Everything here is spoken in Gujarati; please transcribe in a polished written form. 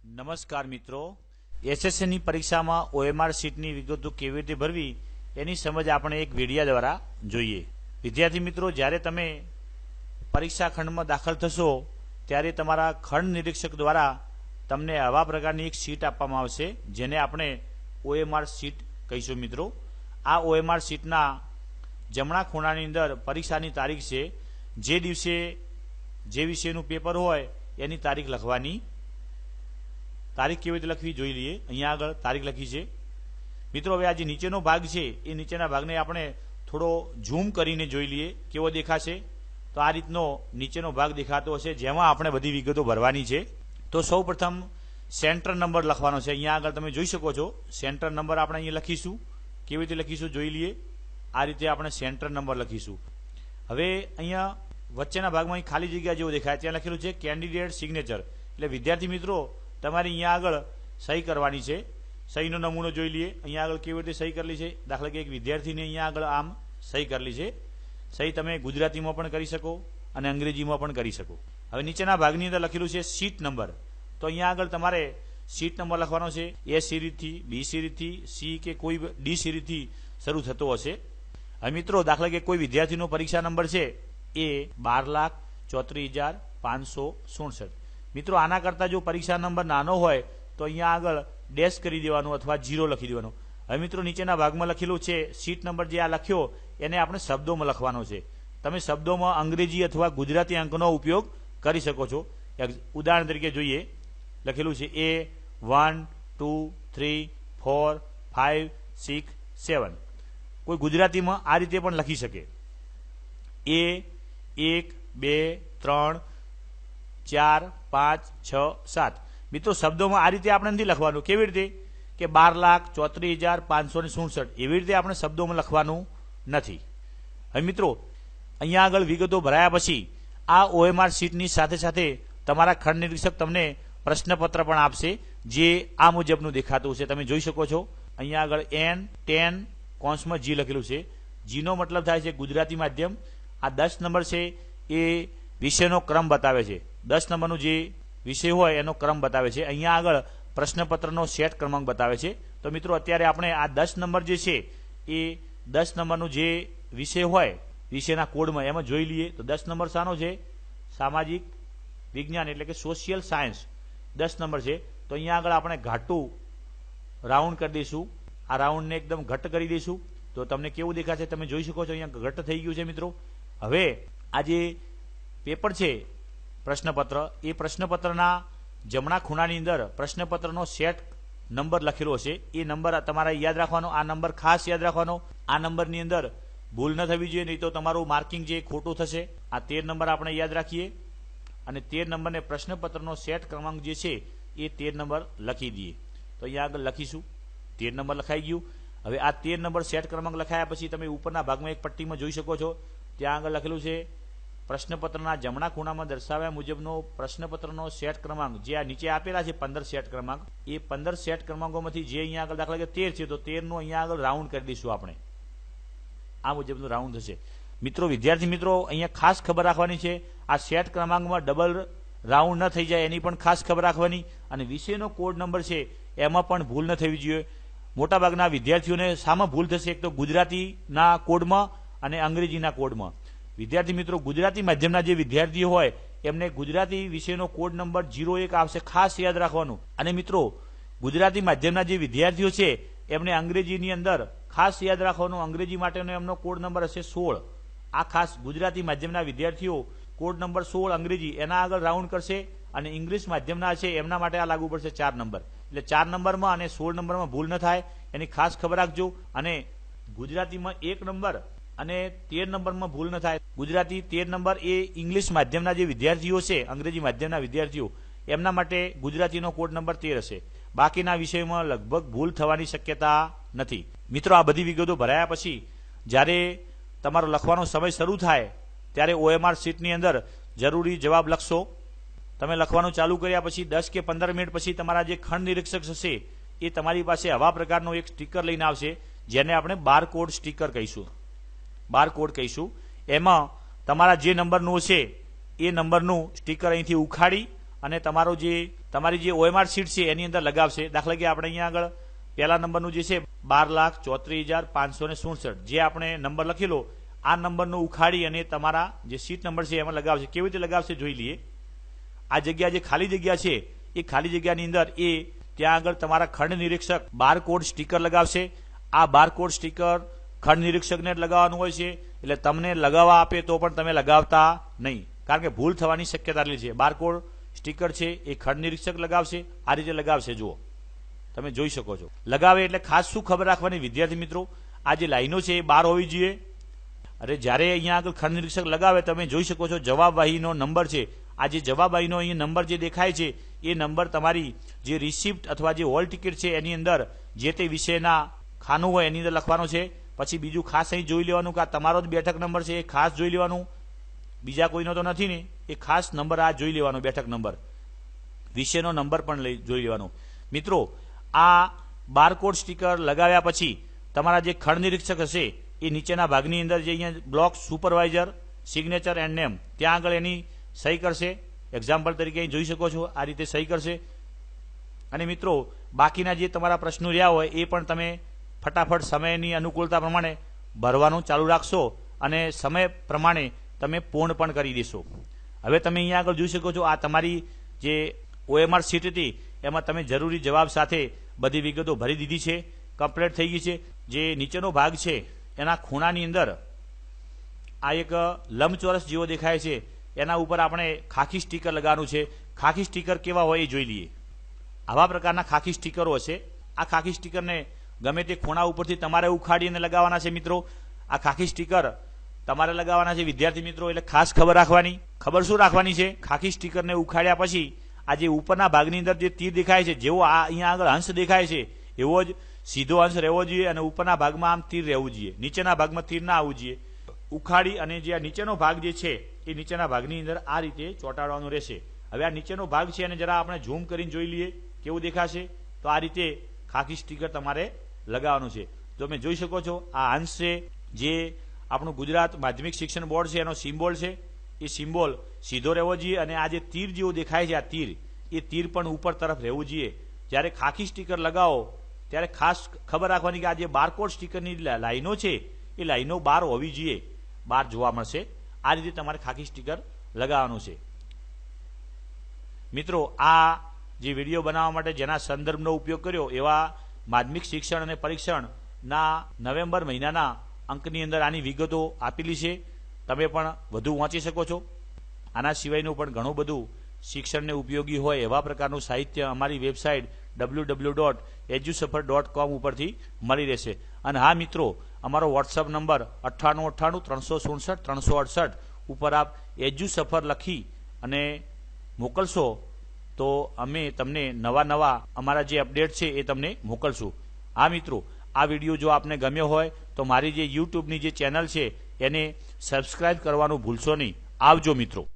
નમસ્કાર મિત્રો, એસએસસીની પરીક્ષામાં ઓએમઆર શીટની વિગતો કેવી રીતે ભરવી એની સમજ આપણે એક વિડિયો દ્વારા જોઈએ। વિદ્યાર્થી મિત્રો, જ્યારે તમે પરીક્ષા ખંડમાં દાખલ થશો ત્યારે તમારા ખંડ નિરીક્ષક દ્વારા તમને આવા પ્રકારની એક શીટ આપવામાં આવશે જેને આપણે ઓએમઆર શીટ કહીશું। મિત્રો, આ ઓએમઆર શીટના જમણા ખૂણાની અંદર પરીક્ષાની તારીખ છે। જે દિવસે જે વિષયનું પેપર હોય એની તારીખ લખવાની। તારીખ કેવી રીતે લખવી જોઈ લઈએ। અહીંયા આગળ તારીખ લખી છે। મિત્રો, હવે આ જે નીચેનો ભાગ છે એ નીચેના ભાગને આપણે થોડો ઝૂમ કરીને જોઈ લઈએ કેવો દેખાશે। તો આ રીતનો નીચેનો ભાગ દેખાતો હશે જેમાં આપણે બધી વિગતો ભરવાની છે। તો સૌ પ્રથમ સેન્ટર નંબર લખવાનો છે। અહીંયા આગળ તમે જોઈ શકો છો સેન્ટર નંબર આપણે અહીંયા લખીશું। કેવી રીતે લખીશું જોઈ લઈએ। આ રીતે આપણે સેન્ટર નંબર લખીશું। હવે અહીંયા વચ્ચેના ભાગમાં અહીં ખાલી જગ્યા જેવું દેખાય ત્યાં લખેલું છે કેન્ડિડેટ સિગ્નેચર, એટલે વિદ્યાર્થી મિત્રો તમારે અહીંયા આગળ સહી કરવાની છે। સહીનો નમૂનો જોઈ લઈએ। અહીંયા આગળ કેવી રીતે સહી કરેલી છે। દાખલા કે એક વિદ્યાર્થીને અહીંયા આગળ આમ સહી કરેલી છે। સહી તમે ગુજરાતીમાં પણ કરી શકો અને અંગ્રેજીમાં પણ કરી શકો। હવે નીચેના ભાગની અંદર લખેલું છે સીટ નંબર, તો અહીંયા આગળ તમારે સીટ નંબર લખવાનો છે। એ સિરીઝથી, બી સિરીઝથી, સી કે કોઈ ડી સિરીઝથી શરૂ થતો હશે। હવે મિત્રો, દાખલા કે કોઈ વિદ્યાર્થીનો પરીક્ષા નંબર છે એ 12,34,567। મિત્રો, આના કરતાં જો પરીક્ષા નંબર નાનો હોય તો અહીંયા આગળ ડેશ કરી દેવાનું અથવા 0 લખી દેવાનું। હવે મિત્રો, નીચેના ભાગમાં લખેલું છે સીટ નંબર જે આ લખ્યો એને આપણે શબ્દોમાં લખવાનો છે। તમે શબ્દોમાં અંગ્રેજી અથવા ગુજરાતી અંકનો ઉપયોગ કરી શકો છો। ઉદાહરણ તરીકે જોઈએ, લખેલું છે A1 2 3 4 5 6 7। કોઈ ગુજરાતીમાં આ રીતે પણ લખી શકે A1 2 3 4 5 6 7। મિત્રો, શબ્દોમાં આ રીતે આપણે નથી લખવાનું। કેવી રીતે કે 12,34,567 એવી રીતે આપણે શબ્દોમાં લખવાનું નથી। હવે મિત્રો, અહીંયા આગળ વિગતો ભરાયા પછી આ ઓએમઆર શીટની સાથે સાથે તમારા ખંડ નિરીક્ષક તમને પ્રશ્નપત્ર પણ આપશે જે આ મુજબનું દેખાતું છે। તમે જોઈ શકો છો અહીંયા આગળ N10 કૌંસમાં G લખેલું છે। જીનો મતલબ થાય છે ગુજરાતી માધ્યમ। આ 10 નંબર છે એ વિષયનો ક્રમ બતાવે છે। 10 નંબરનું જે વિષય હોય એનો ક્રમ બતાવે છે। અહીંયા આગળ પ્રશ્નપત્રનો સેટ ક્રમાંક બતાવે છે। તો મિત્રો, અત્યારે આપણે આ 10 નંબર જે છે એ 10 નંબરનું જે વિષય હોય વિષયના કોડમાં એમાં જોઈ લઈએ। તો 10 નંબર શાનો છે? સામાજિક વિજ્ઞાન એટલે કે સોશિયલ સાયન્સ 10 નંબર છે। તો અહીંયા આગળ આપણે ઘાટું રાઉન્ડ કરી દઈશું। આ રાઉન્ડને એકદમ ઘટ્ટ કરી દઈશું તો તમને કેવું દેખાશે તમે જોઈ શકો છો અહીંયા ઘટ્ટ થઈ ગયું છે। મિત્રો, હવે આ જે પેપર છે પ્રશ્નપત્ર, એ પ્રશ્નપત્રના જમણા ખૂણાની અંદર પ્રશ્નપત્રનો સેટ નંબર લખેલો હશે। એ નંબર તમારે યાદ રાખવાનો। આ નંબર ખાસ યાદ રાખવાનો। આ નંબરની અંદર ભૂલ ન થવી જોઈએ, નહીં તો તમારું માર્કિંગ જે ખોટું થશે। આ 13 નંબર આપણે યાદ રાખીએ અને 13 નંબરને પ્રશ્નપત્રનો સેટ ક્રમાંક જે છે એ 13 નંબર લખી દઈએ। તો અહીંયા આગળ લખીશું 13 નંબર લખાઈ ગયું। હવે આ 13 નંબર સેટ ક્રમાંક લખાયા પછી તમે ઉપરના ભાગમાં એક પટ્ટીમાં જોઈ શકો છો ત્યાં આગળ લખેલું છે પ્રશ્નપત્રના જમણા ખૂણામાં દર્શાવ્યા મુજબનો પ્રશ્નપત્રનો સેટ ક્રમાંક, જે આ નીચે આપેલા છે 15 સેટ ક્રમાંક, એ 15 સેટ ક્રમાંકોમાંથી જે અહીંયા આગળ દાખલા કે 13 છે તો 13 નું અહીંયા આગળ રાઉન્ડ કરી દઈશું આપણે। આ મુજબનું રાઉન્ડ થશે। મિત્રો, વિદ્યાર્થી મિત્રો, અહીંયા ખાસ ખબર રાખવાની છે આ સેટ ક્રમાંકમાં ડબલ રાઉન્ડ ન થઈ જાય એની પણ ખાસ ખબર રાખવાની। અને વિષયનો કોડ નંબર છે એમાં પણ ભૂલ ન થવી જોઈએ। મોટાભાગના વિદ્યાર્થીઓને શામાં ભૂલ થશે? એક તો ગુજરાતીના કોડમાં અને અંગ્રેજીના કોડમાં। વિદ્યાર્થી મિત્રો, ગુજરાતી માધ્યમના જે વિદ્યાર્થીઓ હોય એમને ગુજરાતી વિષયનો કોડ નંબર 01 આવશે, ખાસ યાદ રાખવાનું। અને મિત્રો, ગુજરાતી માધ્યમના જે વિદ્યાર્થીઓ છે એમને અંગ્રેજીની અંદર ખાસ યાદ રાખવાનું, અંગ્રેજી માટેનો એમનો કોડ નંબર હશે 16। આ ખાસ ગુજરાતી માધ્યમના વિદ્યાર્થીઓ કોડ નંબર 16 અંગ્રેજી એના આગળ રાઉન્ડ કરશે અને ઇંગ્લિશ માધ્યમના છે એમના માટે આ લાગુ પડશે 4 નંબર। એટલે 4 નંબરમાં અને 16 નંબરમાં ભૂલ ન થાય એની ખાસ ખબર રાખજો। અને ગુજરાતીમાં 1 નંબર અને 13 નંબરમાં ભૂલ ન થાય। ગુજરાતી 13 નંબર એ ઇંગ્લિશ માધ્યમના જે વિદ્યાર્થીઓ છે, અંગ્રેજી માધ્યમના વિદ્યાર્થીઓ, એમના માટે ગુજરાતીનો કોડ નંબર 13 હશે। બાકીના વિષયોમાં લગભગ ભૂલ થવાની શક્યતા નથી। મિત્રો, આ બધી વિગતો ભરાયા પછી જ્યારે તમારો લખવાનો સમય શરૂ થાય ત્યારે ઓએમઆર શીટની અંદર જરૂરી જવાબ લખશો। તમે લખવાનું ચાલુ કર્યા પછી 10 કે 15 મિનિટ પછી તમારા જે ખંડ નિરીક્ષક હશે એ તમારી પાસે આવા પ્રકારનો એક સ્ટીકર લઈને આવશે જેને આપણે બારકોડ સ્ટીકર કહીશું। બારકોડ કહીશું। એમાં તમારા જે નંબરનું છે એ નંબરનું સ્ટીકર અહીંથી ઉખાડી અને તમારી જે OMR શીટ છે એની અંદર લગાવશે. દાખલા કે આપણે અહીંયા આગળ પહેલા નંબરનું જે છે 12,34,567 જે આપણે નંબર લખેલો આ નંબરનો ઉખાડી અને તમારા જે શીટ નંબર છે એમાં લગાવશે. કેવી રીતે લગાવશે જોઈ લઈએ. આ જગ્યા જે ખાલી જગ્યા છે એ ખાલી જગ્યાની અંદર ત્યાં આગળ તમારા ખંડ નિરીક્ષક બારકોડ સ્ટીકર લગાવશે. આ બારકોડ સ્ટીકર ખંડ નિરીક્ષકને જ લગાવવાનું હોય છે, એટલે તમને લગાવવા આપે તો પણ તમે લગાવતા નહીં, કારણ કે ભૂલ થવાની શક્યતા રહેલી છે. બારકોડ સ્ટીકર છે એ ખંડ નિરીક્ષક લગાવશે. આ રીતે લગાવશે. જુઓ, તમે જોઈ શકો છો. લગાવે એટલે ખાસ શું ખબર રાખવાની વિદ્યાર્થી મિત્રો, આ જે લાઈનો છે એ 12 હોવી જોઈએ. અરે જ્યારે અહીંયા આગળ ખંડ નિરીક્ષક લગાવે તમે જોઈ શકો છો જવાબવાહીનો નંબર છે. આ જે જવાબવાહીનો અહીં નંબર જે દેખાય છે એ નંબર તમારી જે રિસિપ્ટ અથવા જે હોલ ટિકિટ છે એની અંદર જે તે વિષયના ખાનું હોય એની અંદર લખવાનો છે. પછી બીજું ખાસ અહીં જોઈ લેવાનું કે આ તમારો જ બેઠક નંબર છે એ ખાસ જોઈ લેવાનું, બીજા કોઈનો તો નથી ને, એ ખાસ નંબર આ જોઈ લેવાનો, બેઠક નંબર, વિષયનો નંબર પણ જોઈ લેવાનો. મિત્રો આ બારકોડ સ્ટીકર લગાવ્યા પછી તમારા જે ખંડ નિરીક્ષક હશે એ નીચેના ભાગની અંદર જે અહીંયા block supervisor signature and name ત્યાં આગળ એની સહી કરશે. એક્ઝામ્પલ તરીકે અહીં જોઈ શકો છો આ રીતે સહી કરશે. અને મિત્રો બાકીના જે તમારા પ્રશ્નો રહ્યા હોય એ પણ તમે ફટાફટ સમયની અનુકૂળતા પ્રમાણે ભરવાનું ચાલુ રાખશો અને સમય પ્રમાણે તમે પૂર્ણ પણ કરી દેશો. હવે તમે અહીંયા આગળ જોઈ શકો છો આ તમારી જે OMR શીટ હતી એમાં તમે જરૂરી જવાબ સાથે બધી વિગતો ભરી દીધી છે, કમ્પ્લીટ થઈ ગઈ છે. જે નીચેનો ભાગ છે એના ખૂણાની અંદર આ એક લંબચોરસ જેવો દેખાય છે એના ઉપર આપણે ખાખી સ્ટીકર લગાવવાનું છે. ખાખી સ્ટીકર કેવા હોય એ જોઈ લઈએ. આવા પ્રકારના ખાખી સ્ટીકરો હશે. આ ખાખી સ્ટીકરને ગમે તે ખૂણા ઉપરથી તમારે ઉખાડીને લગાવવાના છે. મિત્રો આ ખાખી સ્ટીકર તમારે લગાવવાના છે વિદ્યાર્થી મિત્રો, એટલે ખાસ ખબર રાખવાની. ખબર શું રાખવાની છે, ખાખી સ્ટીકરને ઉખાડ્યા પછી આ જે ઉપરના ભાગની અંદર જે તીર દેખાય છે, જેવો આ અહીંયા આગળ અંશ દેખાય છે એવો જ સીધો અંશ રહેવો જોઈએ અને ઉપરના ભાગમાં આમ તીર રહેવું જોઈએ, નીચેના ભાગમાં તીર ના આવવું જોઈએ. ઉખાડી અને જે આ નીચેનો ભાગ જે છે એ નીચેના ભાગની અંદર આ રીતે ચોંટાડવાનો રહેશે. હવે આ નીચેનો ભાગ છે અને જરા આપણે ઝૂમ કરીને જોઈ લઈએ કેવું દેખાશે. તો આ રીતે ખાખી સ્ટીકર તમારે લગાવવાનું છે. તમે જોઈ શકો છો આ અંશ છે જે આપણું ગુજરાત માધ્યમિક શિક્ષણ બોર્ડ છે એનો સિમ્બોલ છે. એ સિમ્બોલ સીધો રહેવો જોઈએ અને આ જે તીર જેવું દેખાય છે આ તીર, એ તીર પણ ઉપર તરફ રહેવું જોઈએ. જ્યારે ખાખી સ્ટીકર લગાવો ત્યારે ખાસ ખબર રાખવાની કે આ જે બારકોડ સ્ટીકરની લાઈનો છે એ લાઈનો 12 હોવી જોઈએ, 12 જોવા મળશે. આ રીતે તમારે ખાખી સ્ટીકર લગાવવાનું છે. મિત્રો આ જે વિડીયો બનાવવા માટે જેના સંદર્ભનો ઉપયોગ કર્યો એવા માધ્યમિક શિક્ષણ અને પરીક્ષણના નવેમ્બર મહિનાના અંકની અંદર આની વિગતો આપેલી છે. તમે પણ વધુ વાંચી શકો છો. આના સિવાયનું પણ ઘણું બધું શિક્ષણને ઉપયોગી હોય એવા પ્રકારનું સાહિત્ય અમારી વેબસાઇટ www.edusuffer.com ઉપરથી મળી રહેશે. અને હા મિત્રો, અમારો વોટ્સઅપ નંબર 9898366368 ઉપર આપ એજ્યુસફર લખી અને મોકલશો તો અમે તમને નવા અમારા જે અપડેટ છે એ તમને મોકલશું. હા મિત્રો, આ વિડીયો જો આપને ગમ્યો હોય તો મારી જે યુટ્યુબની જે ચેનલ છે એને સબસ્ક્રાઇબ કરવાનું ભૂલશો નહીં. આવજો મિત્રો.